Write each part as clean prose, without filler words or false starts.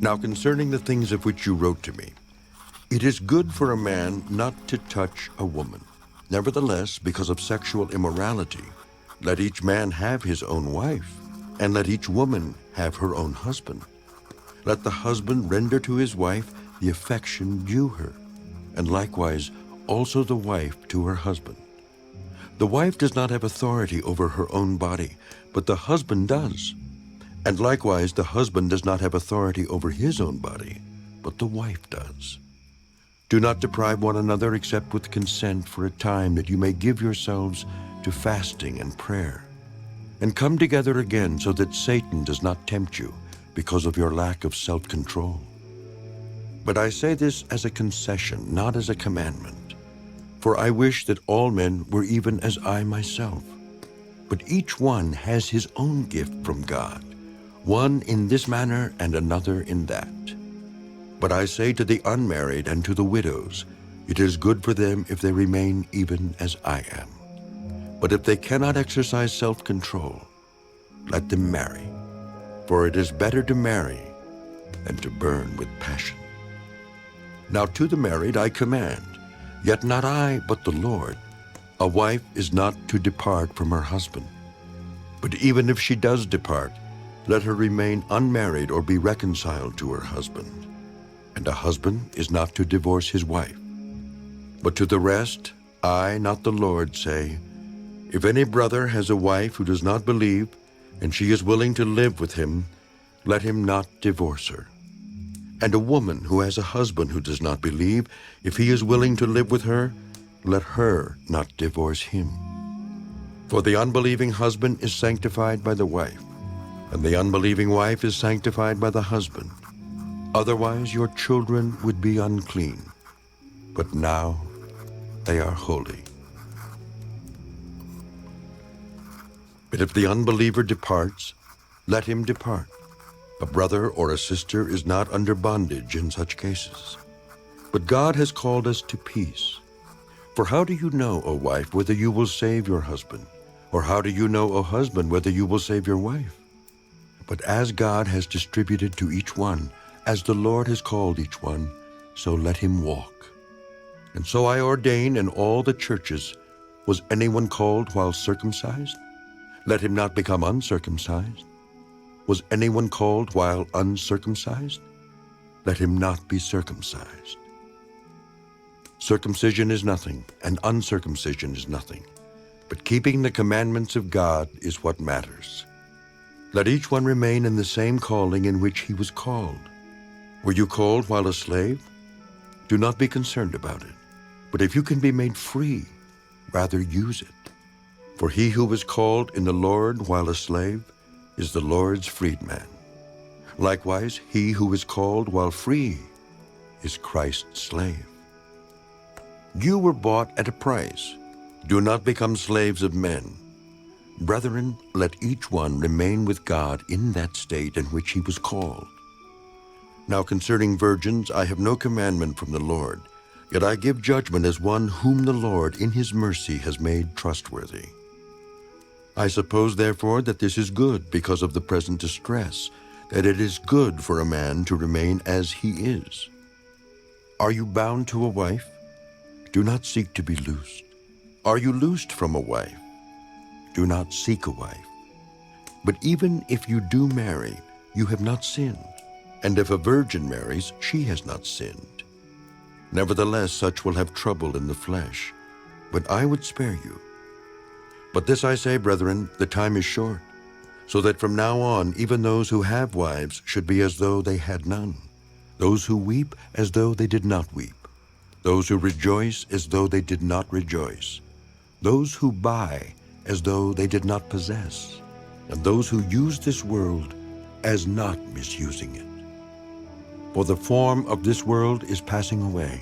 Now concerning the things of which you wrote to me, it is good for a man not to touch a woman. Nevertheless, because of sexual immorality, let each man have his own wife, and let each woman have her own husband. Let the husband render to his wife the affection due her, and likewise also the wife to her husband. The wife does not have authority over her own body, but the husband does. And likewise the husband does not have authority over his own body, but the wife does. Do not deprive one another except with consent for a time, that you may give yourselves to fasting and prayer, and come together again so that Satan does not tempt you because of your lack of self-control. But I say this as a concession, not as a commandment. For I wish that all men were even as I myself. But each one has his own gift from God, one in this manner and another in that. But I say to the unmarried and to the widows, it is good for them if they remain even as I am. But if they cannot exercise self-control, let them marry. For it is better to marry than to burn with passion. Now to the married I command, yet not I, but the Lord, a wife is not to depart from her husband. But even if she does depart, let her remain unmarried or be reconciled to her husband. And a husband is not to divorce his wife. But to the rest, I, not the Lord, say, if any brother has a wife who does not believe, and she is willing to live with him, let him not divorce her. And a woman who has a husband who does not believe, if he is willing to live with her, let her not divorce him. For the unbelieving husband is sanctified by the wife, and the unbelieving wife is sanctified by the husband. Otherwise your children would be unclean, but now they are holy. But if the unbeliever departs, let him depart. A brother or a sister is not under bondage in such cases. But God has called us to peace. For how do you know, O wife, whether you will save your husband? Or how do you know, O husband, whether you will save your wife? But as God has distributed to each one, as the Lord has called each one, so let him walk. And so I ordain in all the churches, was anyone called while circumcised? Let him not become uncircumcised. Was anyone called while uncircumcised? Let him not be circumcised. Circumcision is nothing, and uncircumcision is nothing, but keeping the commandments of God is what matters. Let each one remain in the same calling in which he was called. Were you called while a slave? Do not be concerned about it, but if you can be made free, rather use it. For he who was called in the Lord while a slave is the Lord's freedman. Likewise, he who is called while free is Christ's slave. You were bought at a price. Do not become slaves of men. Brethren, let each one remain with God in that state in which he was called. Now concerning virgins, I have no commandment from the Lord, yet I give judgment as one whom the Lord in his mercy has made trustworthy. I suppose, therefore, that this is good because of the present distress, that it is good for a man to remain as he is. Are you bound to a wife? Do not seek to be loosed. Are you loosed from a wife? Do not seek a wife. But even if you do marry, you have not sinned. And if a virgin marries, she has not sinned. Nevertheless, such will have trouble in the flesh. But I would spare you. But this I say, brethren, the time is short, so that from now on even those who have wives should be as though they had none, those who weep as though they did not weep, those who rejoice as though they did not rejoice, those who buy as though they did not possess, and those who use this world as not misusing it. For the form of this world is passing away.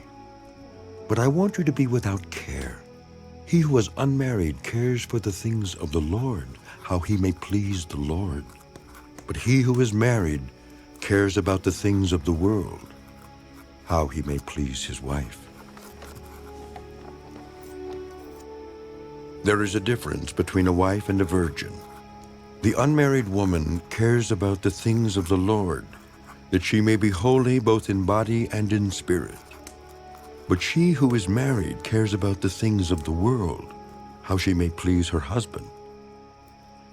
But I want you to be without care. He who is unmarried cares for the things of the Lord, how he may please the Lord. But he who is married cares about the things of the world, how he may please his wife. There is a difference between a wife and a virgin. The unmarried woman cares about the things of the Lord, that she may be holy both in body and in spirit. But she who is married cares about the things of the world, how she may please her husband.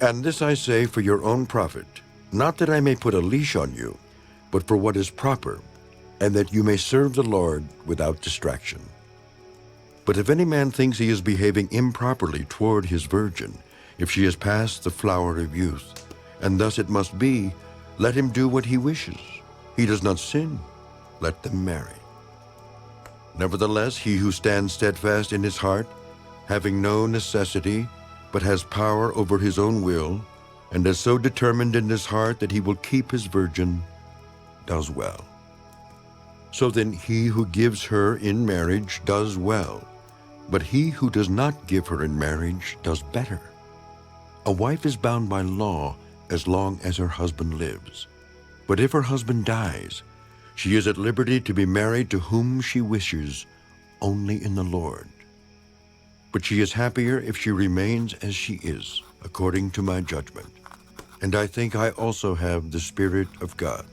And this I say for your own profit, not that I may put a leash on you, but for what is proper, and that you may serve the Lord without distraction. But if any man thinks he is behaving improperly toward his virgin, if she is past the flower of youth, and thus it must be, let him do what he wishes. He does not sin. Let them marry. Nevertheless, he who stands steadfast in his heart, having no necessity, but has power over his own will, and is so determined in his heart that he will keep his virgin, does well. So then he who gives her in marriage does well, but he who does not give her in marriage does better. A wife is bound by law as long as her husband lives. But if her husband dies, she is at liberty to be married to whom she wishes, only in the Lord. But she is happier if she remains as she is, according to my judgment. And I think I also have the Spirit of God.